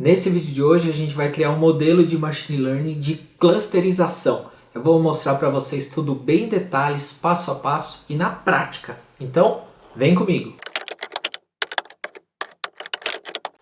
Nesse vídeo de hoje a gente vai criar um modelo de Machine Learning de clusterização. Eu vou mostrar para vocês tudo bem em detalhes, passo a passo e na prática. Então, vem comigo!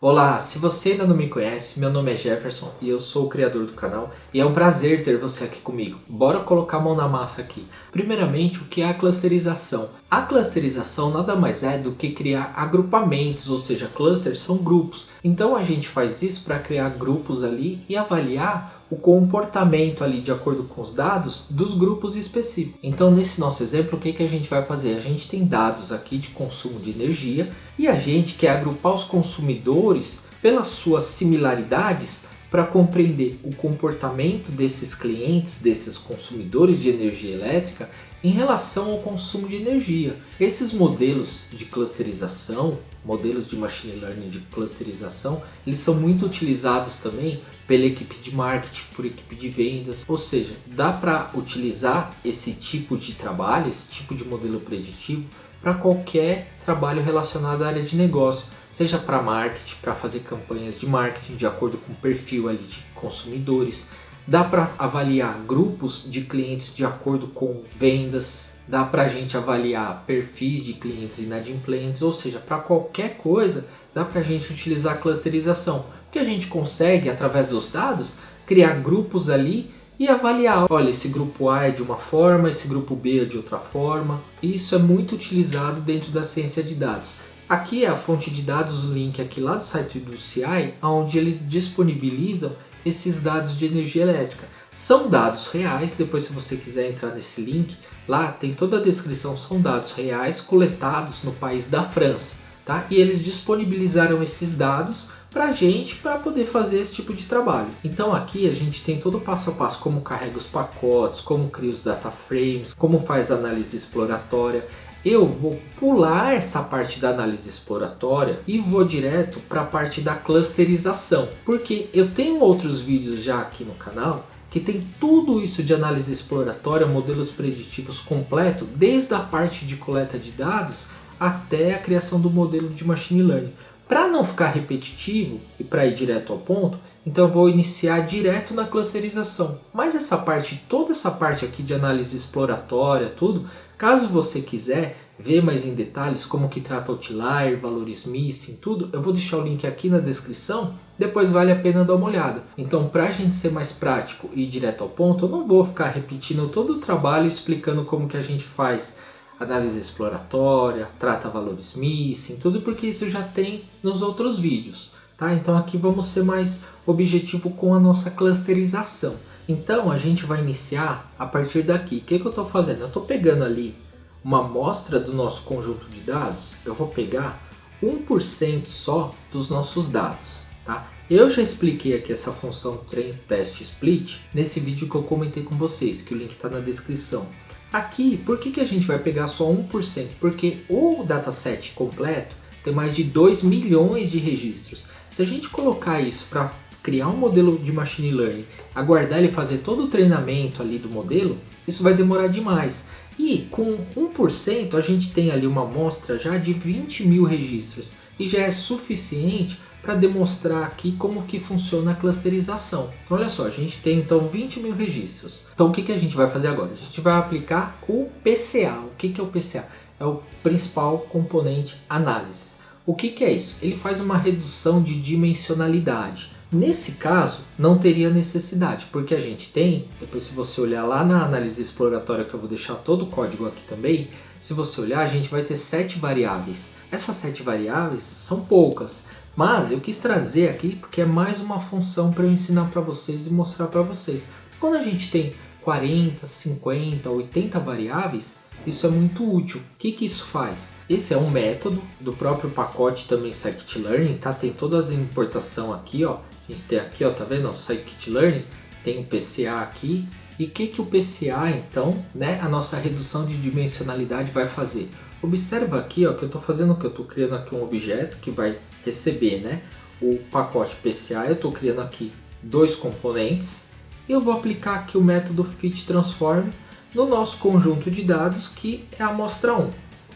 Olá, se você ainda não me conhece, meu nome é Jefferson e eu sou o criador do canal e é um prazer ter você aqui comigo. Bora colocar a mão na massa aqui. Primeiramente, o que é a clusterização? A clusterização nada mais é do que criar agrupamentos, ou seja, clusters são grupos. Então a gente faz isso para criar grupos ali e avaliar o comportamento ali de acordo com os dados dos grupos específicos. Então nesse nosso exemplo, o que a gente vai fazer? A gente tem dados aqui de consumo de energia e a gente quer agrupar os consumidores pelas suas similaridades para compreender o comportamento desses clientes, desses consumidores de energia elétrica em relação ao consumo de energia. Esses modelos de clusterização, modelos de machine learning de clusterização, eles são muito utilizados também pela equipe de marketing, por equipe de vendas, ou seja, dá para utilizar esse tipo de trabalho, esse tipo de modelo preditivo para qualquer trabalho relacionado à área de negócio, seja para marketing, para fazer campanhas de marketing de acordo com o perfil ali de consumidores. Dá para avaliar grupos de clientes de acordo com vendas, dá para a gente avaliar perfis de clientes inadimplentes, ou seja, para qualquer coisa dá para a gente utilizar a clusterização, porque a gente consegue, através dos dados, criar grupos ali e avaliar, olha, esse grupo A é de uma forma, esse grupo B é de outra forma. E isso é muito utilizado dentro da ciência de dados. Aqui é a fonte de dados, o link aqui lá do site do CI, onde eles disponibilizam esses dados de energia elétrica. São dados reais, depois se você quiser entrar nesse link, lá tem toda a descrição, são dados reais coletados no país da França, tá? E eles disponibilizaram esses dados para a gente, para poder fazer esse tipo de trabalho. Então aqui a gente tem todo o passo a passo, como carrega os pacotes, como cria os data frames, como faz a análise exploratória. Eu vou pular essa parte da análise exploratória e vou direto para a parte da clusterização, porque eu tenho outros vídeos já aqui no canal que tem tudo isso de análise exploratória, modelos preditivos completo, desde a parte de coleta de dados até a criação do modelo de machine learning. Para não ficar repetitivo e para ir direto ao ponto, então eu vou iniciar direto na clusterização. Mas essa parte, toda essa parte aqui de análise exploratória, tudo, caso você quiser ver mais em detalhes como que trata outlier, valores missing, tudo, eu vou deixar o link aqui na descrição, depois vale a pena dar uma olhada. Então, para a gente ser mais prático e ir direto ao ponto, eu não vou ficar repetindo todo o trabalho explicando como que a gente faz análise exploratória, trata valores missing, tudo porque isso já tem nos outros vídeos, tá? Então aqui vamos ser mais objetivo com a nossa clusterização. Então a gente vai iniciar a partir daqui. O que eu estou fazendo? Eu estou pegando ali uma amostra do nosso conjunto de dados, eu vou pegar 1% só dos nossos dados, tá? Eu já expliquei aqui essa função train test split nesse vídeo que eu comentei com vocês, que o link está na descrição. Aqui, por que a gente vai pegar só 1%? Porque o dataset completo tem mais de 2 milhões de registros. Se a gente colocar isso para criar um modelo de machine learning, aguardar ele fazer todo o treinamento ali do modelo, isso vai demorar demais. E com 1% a gente tem ali uma amostra já de 20 mil registros e já é suficiente para demonstrar aqui como que funciona a clusterização. Então olha só, a gente tem então 20 mil registros. Então o que a gente vai fazer agora? A gente vai aplicar o PCA. O que é o PCA? É o principal componente análise. O que é isso? Ele faz uma redução de dimensionalidade. Nesse caso, não teria necessidade, porque a gente tem, depois se você olhar lá na análise exploratória, que eu vou deixar todo o código aqui também, se você olhar, a gente vai ter 7 variáveis. Essas 7 variáveis são poucas, mas eu quis trazer aqui porque é mais uma função para eu ensinar para vocês e mostrar para vocês. Quando a gente tem 40, 50, 80 variáveis, isso é muito útil. O que isso faz? Esse é um método do próprio pacote também scikit-learn, tá? Tem toda a importação aqui, ó. A gente tem aqui, ó, tá vendo? O scikit-learn tem o PCA aqui. E o que o PCA, então, né, a nossa redução de dimensionalidade vai fazer? Observa aqui, ó, que eu estou fazendo o que? Eu estou criando aqui um objeto que vai receber, né, o pacote PCA. Eu estou criando aqui 2 componentes. E eu vou aplicar aqui o método fit transform no nosso conjunto de dados, que é a amostra 1.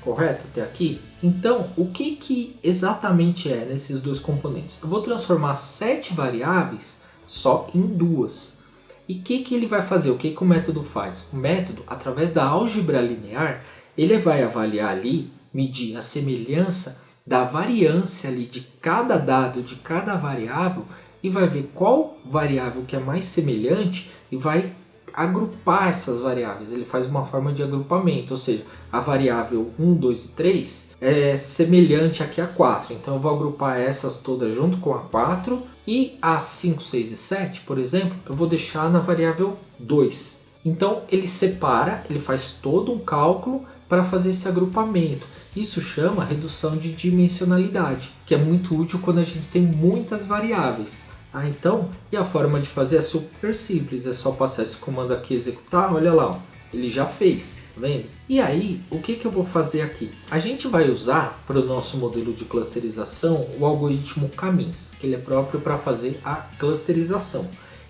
correto até aqui? Então, o que exatamente é nesses dois componentes? Eu vou transformar 7 variáveis só em 2. E o que ele vai fazer? O que o método faz? O método, através da álgebra linear, ele vai avaliar ali, medir a semelhança da variância ali de cada dado, de cada variável, e vai ver qual variável que é mais semelhante e vai agrupar essas variáveis. Ele faz uma forma de agrupamento, ou seja, a variável 1, 2 e 3 é semelhante aqui a 4. Então eu vou agrupar essas todas junto com a 4 e a 5, 6 e 7, por exemplo, eu vou deixar na variável 2. Então ele separa, ele faz todo um cálculo para fazer esse agrupamento. Isso chama redução de dimensionalidade, que é muito útil quando a gente tem muitas variáveis. Então, e a forma de fazer é super simples, é só passar esse comando aqui, executar, olha lá, ó, ele já fez, tá vendo? E aí, o que eu vou fazer aqui? A gente vai usar para o nosso modelo de clusterização o algoritmo K-means, que ele é próprio para fazer a clusterização.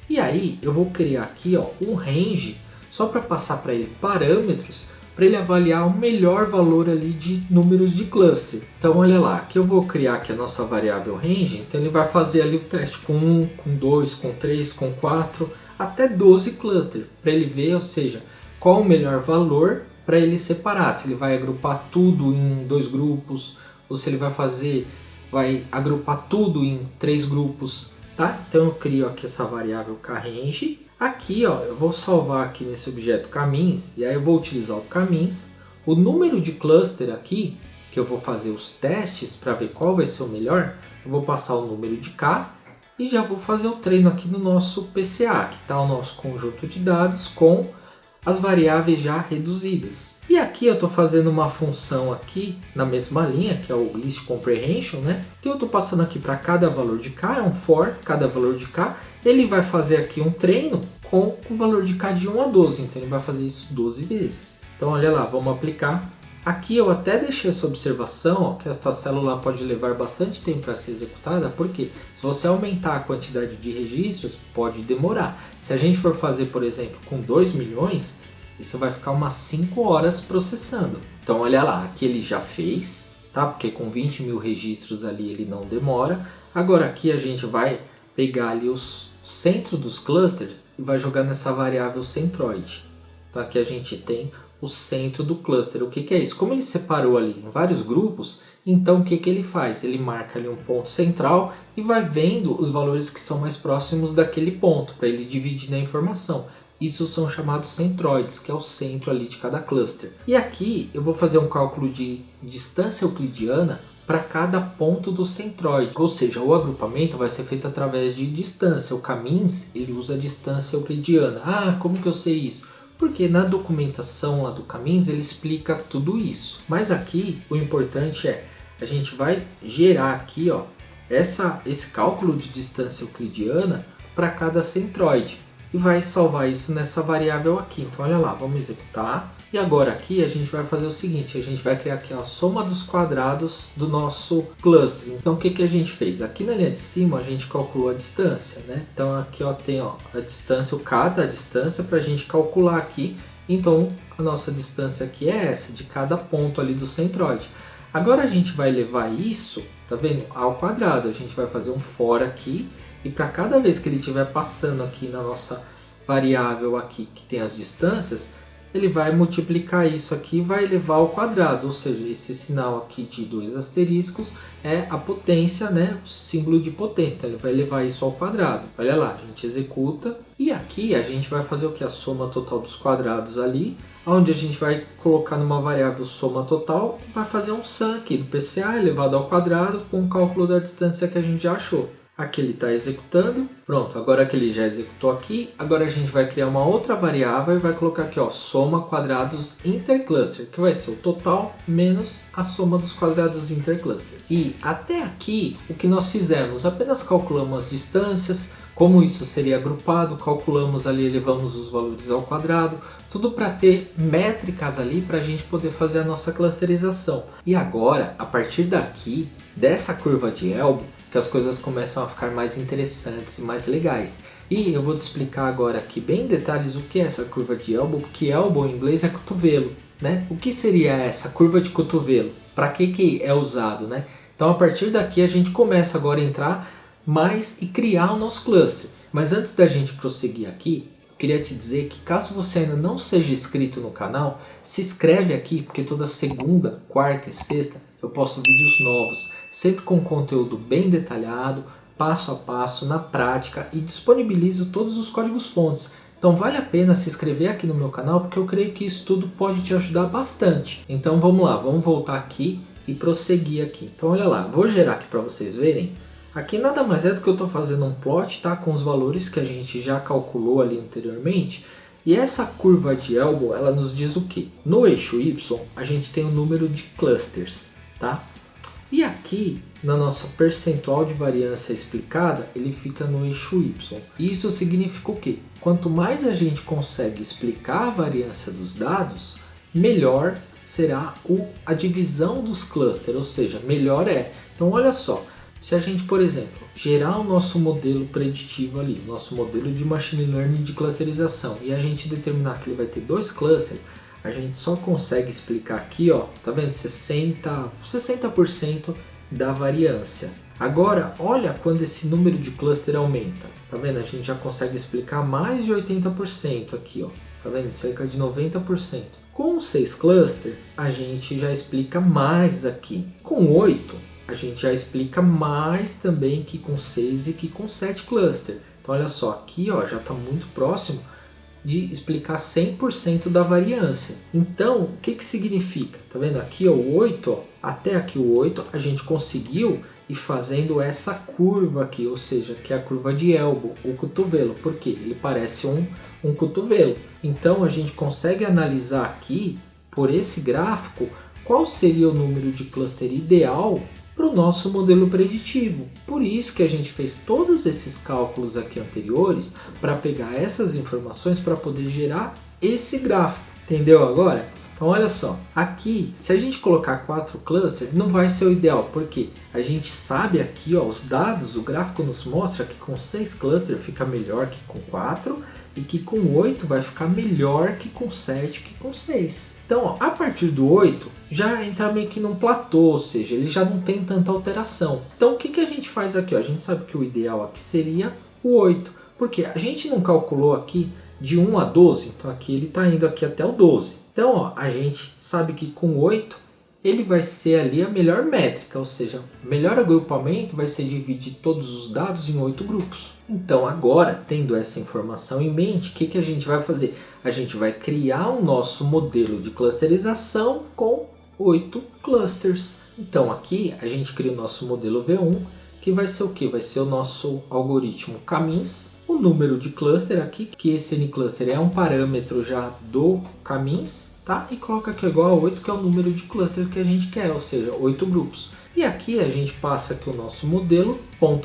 E aí, eu vou criar aqui ó, um range, só para passar para ele parâmetros, para ele avaliar o melhor valor ali de números de cluster. Então olha lá, aqui eu vou criar aqui a nossa variável range, então ele vai fazer ali o teste com 1, com 2, com 3, com 4, até 12 clusters, para ele ver, ou seja, qual o melhor valor para ele separar, se ele vai agrupar tudo em 2 grupos, ou se ele vai agrupar tudo em 3 grupos, tá? Então eu crio aqui essa variável kRange. Aqui ó, eu vou salvar aqui nesse objeto K-means, e aí eu vou utilizar o K-means. O número de cluster aqui, que eu vou fazer os testes para ver qual vai ser o melhor, eu vou passar o número de K e já vou fazer o treino aqui no nosso PCA, que está o nosso conjunto de dados com as variáveis já reduzidas. E aqui eu estou fazendo uma função aqui na mesma linha, que é o list comprehension, né? Então eu estou passando aqui para cada valor de K, é um for, cada valor de K, ele vai fazer aqui um treino com o valor de K de 1 a 12, então ele vai fazer isso 12 vezes. Então olha lá, vamos aplicar. Aqui eu até deixei essa observação, ó, que esta célula pode levar bastante tempo para ser executada, porque se você aumentar a quantidade de registros, pode demorar. Se a gente for fazer, por exemplo, com 2 milhões, isso vai ficar umas 5 horas processando. Então olha lá, aqui ele já fez, tá? Porque com 20 mil registros ali ele não demora. Agora aqui a gente vai pegar ali os centro dos clusters e vai jogar nessa variável centroid. Então aqui a gente tem o centro do cluster. O que é isso? Como ele separou ali em vários grupos, então o que ele faz? Ele marca ali um ponto central e vai vendo os valores que são mais próximos daquele ponto, para ele dividir na informação. Isso são chamados centroides, que é o centro ali de cada cluster. E aqui eu vou fazer um cálculo de distância euclidiana para cada ponto do centroide, ou seja, o agrupamento vai ser feito através de distância. O K-means ele usa a distância euclidiana. Ah, como que eu sei isso? Porque na documentação lá do K-means ele explica tudo isso. Mas aqui o importante é, a gente vai gerar aqui ó, esse cálculo de distância euclidiana para cada centroide e vai salvar isso nessa variável aqui. Então olha lá, vamos executar. E agora aqui a gente vai fazer o seguinte, a gente vai criar aqui a soma dos quadrados do nosso cluster. Então o que a gente fez? Aqui na linha de cima a gente calculou a distância, né? Então aqui ó, tem ó, a distância, o K da distância para a gente calcular aqui. Então a nossa distância aqui é essa, de cada ponto ali do centroide. Agora a gente vai levar isso, tá vendo? Ao quadrado. A gente vai fazer um for aqui e para cada vez que ele estiver passando aqui na nossa variável aqui que tem as distâncias, ele vai multiplicar isso aqui e vai elevar ao quadrado, ou seja, esse sinal aqui de 2 asteriscos é a potência, né? O símbolo de potência, então ele vai elevar isso ao quadrado. Olha lá, a gente executa e aqui a gente vai fazer o que? A soma total dos quadrados ali, onde a gente vai colocar numa variável soma total, vai fazer um sum aqui do PCA elevado ao quadrado com o cálculo da distância que a gente já achou. Aqui ele está executando, pronto, agora que ele já executou aqui, agora a gente vai criar uma outra variável e vai colocar aqui ó, soma quadrados intercluster, que vai ser o total menos a soma dos quadrados intercluster. E até aqui o que nós fizemos, apenas calculamos as distâncias, como isso seria agrupado, calculamos ali, elevamos os valores ao quadrado, tudo para ter métricas ali para a gente poder fazer a nossa clusterização. E agora, a partir daqui, dessa curva de Elbow, que as coisas começam a ficar mais interessantes e mais legais. E eu vou te explicar agora aqui bem em detalhes o que é essa curva de Elbow, porque Elbow em inglês é cotovelo. né? O que seria essa curva de cotovelo? Para que é usado, né? Então a partir daqui a gente começa agora a entrar mais e criar o nosso cluster. Mas antes da gente prosseguir aqui, eu queria te dizer que caso você ainda não seja inscrito no canal, se inscreve aqui, porque toda segunda, quarta e sexta eu posto vídeos novos, sempre com conteúdo bem detalhado, passo a passo, na prática, e disponibilizo todos os códigos fontes. Então vale a pena se inscrever aqui no meu canal, porque eu creio que isso tudo pode te ajudar bastante. Então vamos lá, vamos voltar aqui e prosseguir aqui. Então olha lá, vou gerar aqui para vocês verem. Aqui nada mais é do que eu estou fazendo um plot, tá? Com os valores que a gente já calculou ali anteriormente. E essa curva de Elbow, ela nos diz o quê? No eixo Y, a gente tem o número de clusters, tá? E aqui, na nossa percentual de variância explicada, ele fica no eixo Y. Isso significa o quê? Quanto mais a gente consegue explicar a variância dos dados, melhor será a divisão dos clusters, ou seja, melhor é. Então olha só, se a gente, por exemplo, gerar o nosso modelo preditivo ali, nosso modelo de machine learning de clusterização, e a gente determinar que ele vai ter 2 clusters, a gente só consegue explicar aqui, ó, tá vendo? 60% da variância. Agora, olha quando esse número de cluster aumenta, tá vendo? A gente já consegue explicar mais de 80% aqui, ó, tá vendo? Cerca de 90%. Com 6 clusters, a gente já explica mais aqui. Com 8, a gente já explica mais também que com 6 e que com 7 clusters. Então olha só, aqui ó, já está muito próximo de explicar 100% da variância. Então, o que significa? Tá vendo aqui ó, o 8, ó, até aqui o 8, a gente conseguiu ir fazendo essa curva aqui, ou seja, que é a curva de Elbow, o cotovelo. Por quê? Ele parece um cotovelo. Então a gente consegue analisar aqui, por esse gráfico, qual seria o número de cluster ideal para o nosso modelo preditivo. Por isso que a gente fez todos esses cálculos aqui anteriores para pegar essas informações para poder gerar esse gráfico. Entendeu agora? Então olha só, aqui se a gente colocar 4 clusters não vai ser o ideal, porque a gente sabe aqui, ó, os dados, o gráfico nos mostra que com 6 clusters fica melhor que com 4 e que com 8 vai ficar melhor que com 7, que com 6. Então ó, a partir do 8 já entra meio que num platô, ou seja, ele já não tem tanta alteração. Então o que a gente faz aqui? Ó? A gente sabe que o ideal aqui seria o 8, porque a gente não calculou aqui de 1 a 12, então aqui ele está indo aqui até o 12. Então ó, a gente sabe que com 8 ele vai ser ali a melhor métrica, ou seja, o melhor agrupamento vai ser dividir todos os dados em 8 grupos. Então agora, tendo essa informação em mente, o que a gente vai fazer? A gente vai criar o nosso modelo de clusterização com 8 clusters. Então aqui a gente cria o nosso modelo V1, que vai ser o que? Vai ser o nosso algoritmo K-means, o número de cluster aqui, que esse N-cluster é um parâmetro já do K-means, tá? E coloca aqui igual a 8, que é o número de cluster que a gente quer, ou seja, 8 grupos. E aqui a gente passa aqui o nosso modelo,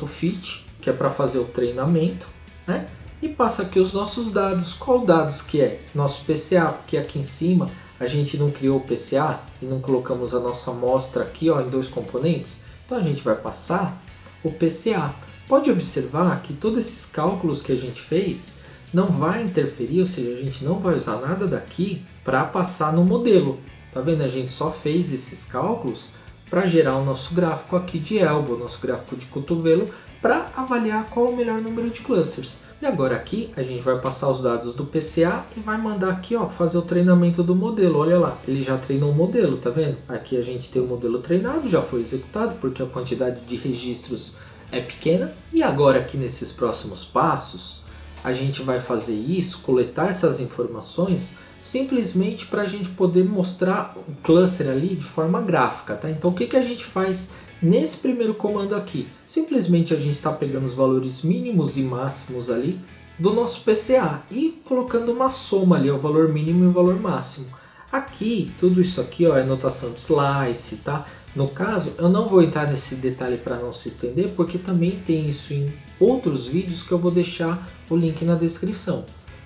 .fit, que é para fazer o treinamento, né? E passa aqui os nossos dados. Qual dados que é? Nosso PCA, porque aqui em cima a gente não criou o PCA e não colocamos a nossa amostra aqui ó, em 2 componentes. Então a gente vai passar o PCA. Pode observar que todos esses cálculos que a gente fez não vai interferir, ou seja, a gente não vai usar nada daqui para passar no modelo. Tá vendo? A gente só fez esses cálculos para gerar o nosso gráfico aqui de Elbow, nosso gráfico de cotovelo, para avaliar qual o melhor número de clusters. E agora aqui a gente vai passar os dados do PCA e vai mandar aqui ó, fazer o treinamento do modelo. Olha lá, ele já treinou o modelo, tá vendo? Aqui a gente tem o modelo treinado, já foi executado porque a quantidade de registros é pequena. E agora aqui nesses próximos passos, a gente vai fazer isso, coletar essas informações, simplesmente para a gente poder mostrar o cluster ali de forma gráfica, tá? Então o que a gente faz nesse primeiro comando aqui? Simplesmente a gente está pegando os valores mínimos e máximos ali do nosso PCA e colocando uma soma ali, o valor mínimo e o valor máximo. Aqui, tudo isso aqui ó, é notação de slice, tá? No caso, eu não vou entrar nesse detalhe para não se estender, porque também tem isso em outros vídeos que eu vou deixar o link na descrição.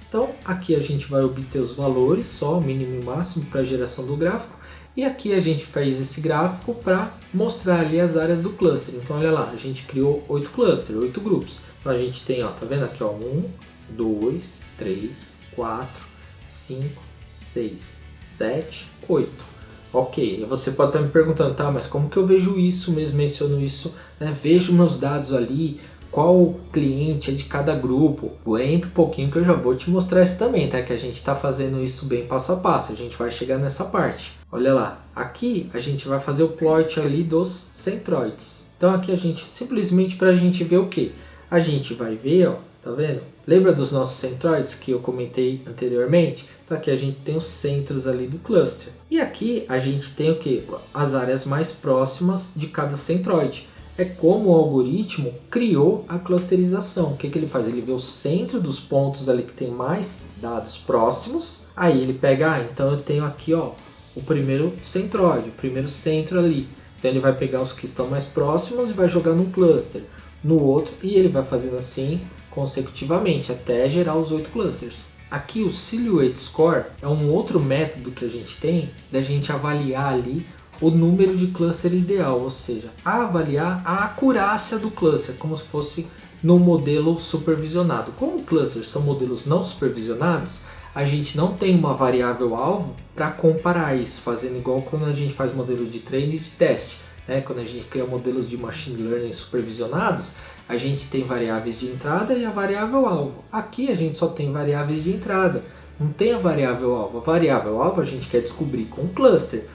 Então, aqui a gente vai obter os valores, só mínimo e máximo para a geração do gráfico. E aqui a gente faz esse gráfico para mostrar ali as áreas do cluster. Então, olha lá, a gente criou 8 clusters, 8 grupos. Então, a gente tem, ó, tá vendo aqui, ó, 1, 2, 3, 4, 5, 6, 7, 8. Ok, você pode estar me perguntando, tá, mas como que eu vejo isso mesmo, menciono isso, né? Vejo meus dados ali, qual cliente é de cada grupo. Aguenta um pouquinho que eu já vou te mostrar isso também, tá? Que a gente está fazendo isso bem passo a passo, a gente vai chegar nessa parte. Olha lá, aqui a gente vai fazer o plot ali dos centroides. Então aqui a gente, simplesmente para a gente ver o que? A gente vai ver, ó, tá vendo? Lembra dos nossos centroides que eu comentei anteriormente? Então aqui a gente tem os centros ali do cluster. E aqui a gente tem o que? As áreas mais próximas de cada centroide. É como o algoritmo criou a clusterização. O que ele faz? Ele vê o centro dos pontos ali que tem mais dados próximos. Aí ele pega, então eu tenho aqui, ó, o primeiro centroide, o primeiro centro ali. Então ele vai pegar os que estão mais próximos e vai jogar num cluster, no outro, e ele vai fazendo assim consecutivamente até gerar os 8 clusters. Aqui o Silhouette Score é um outro método que a gente tem da gente avaliar ali o número de cluster ideal, ou seja, avaliar a acurácia do cluster, como se fosse no modelo supervisionado. Como clusters são modelos não supervisionados, a gente não tem uma variável alvo para comparar isso, fazendo igual quando a gente faz modelo de treino e de teste. Quando a gente cria modelos de machine learning supervisionados, a gente tem variáveis de entrada e a variável alvo. Aqui a gente só tem variáveis de entrada, não tem a variável alvo. A variável alvo a gente quer descobrir com o cluster.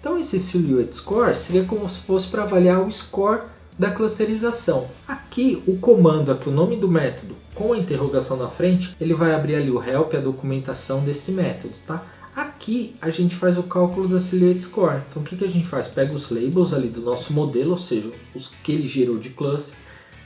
Então esse Silhouette Score seria como se fosse para avaliar o score da clusterização. Aqui o comando, aqui o nome do método, com a interrogação na frente, ele vai abrir ali o help, a documentação desse método, tá? Aqui a gente faz o cálculo da Silhouette Score. Então o que a gente faz? Pega os labels ali do nosso modelo, ou seja, os que ele gerou de cluster,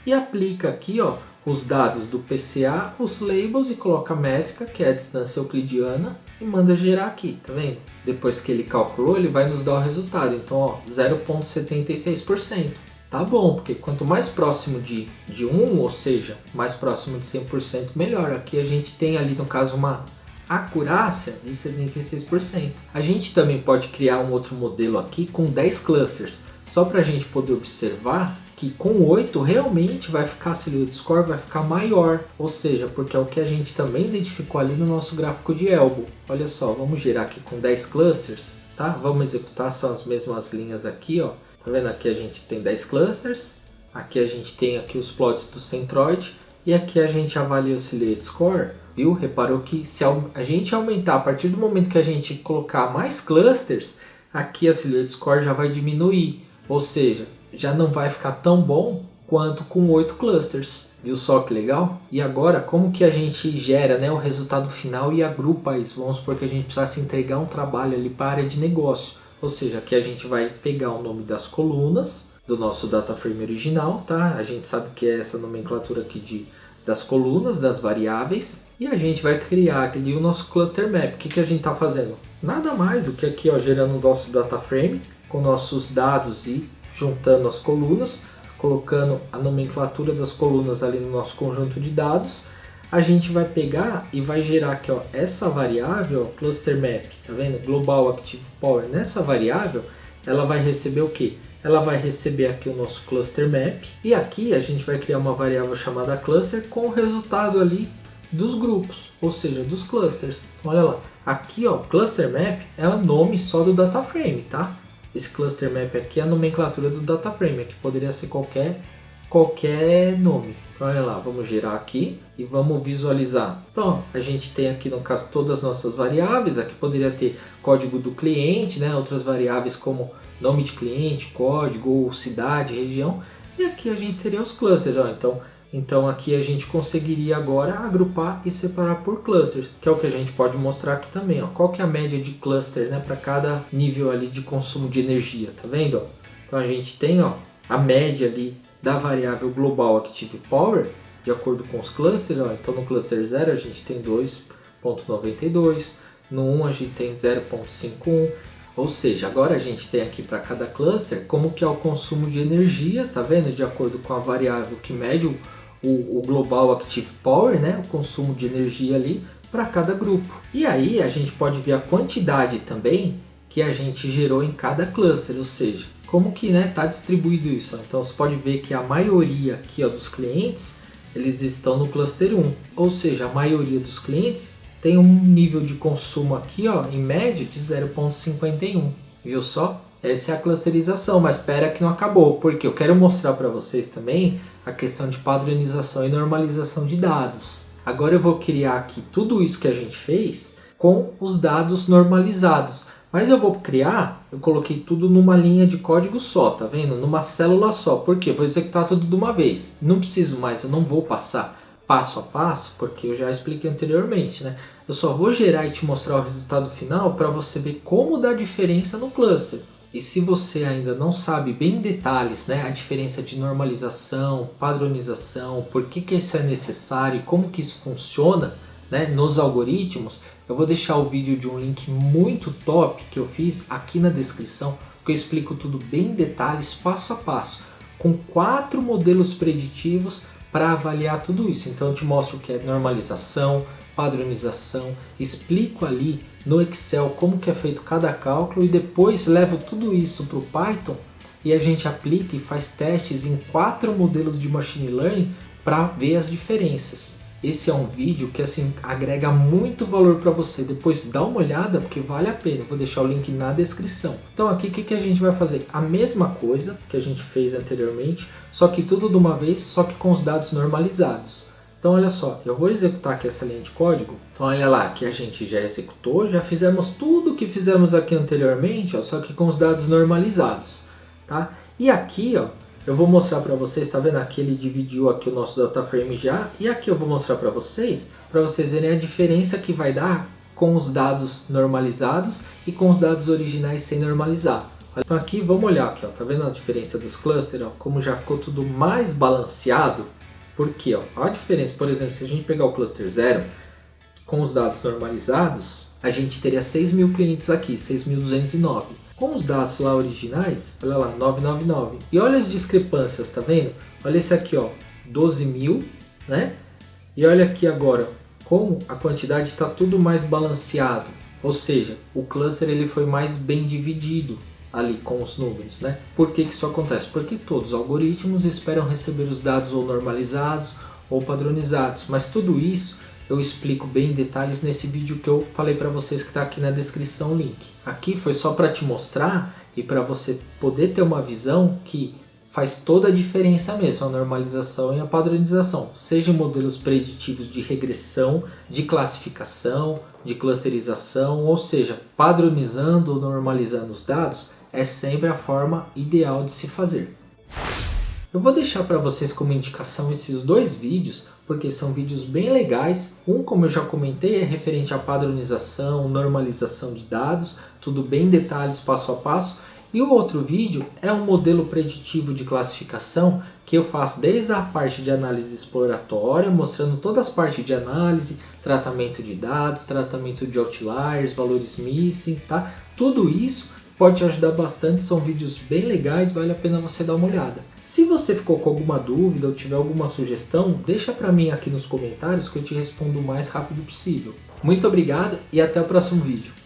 e aplica aqui, ó, os dados do PCA, os labels, e coloca a métrica, que é a distância euclidiana, e manda gerar aqui, tá vendo? Depois que ele calculou, ele vai nos dar o resultado. Então, ó, 0,76%. Tá bom, porque quanto mais próximo de 1, ou seja, mais próximo de 100%, melhor. Aqui a gente tem ali, no caso, uma acurácia de 76%. A gente também pode criar um outro modelo aqui com 10 clusters, só para a gente poder observar que com 8 realmente vai ficar a Silhouette Score vai ficar maior, ou seja, porque é o que a gente também identificou ali no nosso gráfico de elbow. Olha só, vamos gerar aqui com 10 clusters, tá? Vamos executar, são as mesmas linhas aqui, ó. Tá vendo? Aqui a gente tem 10 clusters, aqui a gente tem aqui os plots do centroide, e aqui a gente avalia o Silhouette Score, viu? Reparou que se a gente aumentar, a partir do momento que a gente colocar mais clusters, aqui a Silhouette Score já vai diminuir, ou seja, já não vai ficar tão bom quanto com 8 clusters. Viu só que legal? E agora, como que a gente gera, né, o resultado final e agrupa isso? Vamos supor que a gente precisasse entregar um trabalho ali para a área de negócio. Ou seja, aqui a gente vai pegar o nome das colunas do nosso data frame original, tá? A gente sabe que é essa nomenclatura aqui das colunas, das variáveis. E a gente vai criar aqui o nosso cluster map. O que a gente está fazendo? Nada mais do que aqui, ó, gerando o nosso data frame com nossos dados e juntando as colunas, colocando a nomenclatura das colunas ali no nosso conjunto de dados. A gente vai pegar e vai gerar aqui, ó, essa variável, ó, cluster map, tá vendo? Global Active Power. Nessa variável, ela vai receber o que? Ela vai receber aqui o nosso cluster map, e aqui a gente vai criar uma variável chamada cluster com o resultado ali dos grupos, ou seja, dos clusters. Então, olha lá, aqui, ó, cluster map é o nome só do data frame, tá? Esse cluster map aqui é a nomenclatura do data frame, que poderia ser qualquer nome. Então olha lá, vamos gerar aqui e vamos visualizar. Então a gente tem aqui no caso todas as nossas variáveis, aqui poderia ter código do cliente, né? Outras variáveis como nome de cliente, código, cidade, região. E aqui a gente teria os clusters, ó. Então aqui a gente conseguiria agora agrupar e separar por clusters, que é o que a gente pode mostrar aqui também, ó. Qual que é a média de clusters, né, para cada nível ali de consumo de energia, tá vendo? Ó? Então a gente tem, ó, a média ali da variável Global Active Power, de acordo com os clusters, ó. Então no cluster 0 a gente tem 2,92, no 1 a gente tem 0,51, ou seja, agora a gente tem aqui para cada cluster como que é o consumo de energia, tá vendo? De acordo com a variável que mede o Global Active Power, né? O consumo de energia ali para cada grupo. E aí a gente pode ver a quantidade também que a gente gerou em cada cluster, ou seja, como que, né, tá distribuído isso. Então você pode ver que a maioria aqui, ó, dos clientes, eles estão no cluster 1, ou seja, a maioria dos clientes tem um nível de consumo aqui, ó, em média de 0,51. Viu só? Essa é a clusterização, mas espera que não acabou, porque eu quero mostrar para vocês também a questão de padronização e normalização de dados. Agora eu vou criar aqui tudo isso que a gente fez com os dados normalizados. Mas eu vou criar, eu coloquei tudo numa linha de código só, tá vendo? Numa célula só. Por quê? Vou executar tudo de uma vez. Não preciso mais, eu não vou passar passo a passo, porque eu já expliquei anteriormente, né? Eu só vou gerar e te mostrar o resultado final para você ver como dá diferença no cluster. E se você ainda não sabe bem em detalhes, né, a diferença de normalização, padronização, por que isso é necessário e como que isso funciona, né, nos algoritmos, eu vou deixar o vídeo de um link muito top que eu fiz aqui na descrição, que eu explico tudo bem em detalhes, passo a passo, com 4 modelos preditivos para avaliar tudo isso. Então eu te mostro o que é normalização, padronização, explico ali no Excel como que é feito cada cálculo e depois levo tudo isso para o Python e a gente aplica e faz testes em 4 modelos de Machine Learning para ver as diferenças. Esse é um vídeo que assim agrega muito valor para você. Depois dá uma olhada porque vale a pena. Eu vou deixar o link na descrição. Então aqui o que a gente vai fazer? A mesma coisa que a gente fez anteriormente, só que tudo de uma vez, só que com os dados normalizados. Então olha só, eu vou executar aqui essa linha de código. Então olha lá, que a gente já executou, já fizemos tudo o que fizemos aqui anteriormente, ó, só que com os dados normalizados, tá? E aqui, ó, eu vou mostrar para vocês, tá vendo? Aqui ele dividiu aqui o nosso data frame já, e aqui eu vou mostrar para vocês verem a diferença que vai dar com os dados normalizados e com os dados originais sem normalizar. Então aqui, vamos olhar aqui, ó, tá vendo a diferença dos clusters, ó, como já ficou tudo mais balanceado? Porque, ó, a diferença, por exemplo, se a gente pegar o cluster 0 com os dados normalizados, a gente teria 6.000 clientes aqui, 6.209. Com os dados lá originais, olha lá, 999. E olha as discrepâncias, tá vendo? Olha esse aqui, ó, 12.000, né? E olha aqui agora, como a quantidade está tudo mais balanceado. Ou seja, o cluster ele foi mais bem dividido ali com os números, né? Por que isso acontece? Porque todos os algoritmos esperam receber os dados ou normalizados ou padronizados, mas tudo isso eu explico bem em detalhes nesse vídeo que eu falei para vocês que está aqui na descrição o link. Aqui foi só para te mostrar e para você poder ter uma visão que faz toda a diferença mesmo, a normalização e a padronização, seja modelos preditivos de regressão, de classificação, de clusterização, ou seja, padronizando ou normalizando os dados é sempre a forma ideal de se fazer. Eu vou deixar para vocês como indicação esses 2 vídeos, porque são vídeos bem legais. Um, como eu já comentei, é referente à padronização, normalização de dados, tudo bem em detalhes, passo a passo. E o outro vídeo é um modelo preditivo de classificação que eu faço desde a parte de análise exploratória, mostrando todas as partes de análise, tratamento de dados, tratamento de outliers, valores missing, tá? Tudo isso pode te ajudar bastante, são vídeos bem legais, vale a pena você dar uma olhada. Se você ficou com alguma dúvida ou tiver alguma sugestão, deixa para mim aqui nos comentários que eu te respondo o mais rápido possível. Muito obrigado e até o próximo vídeo.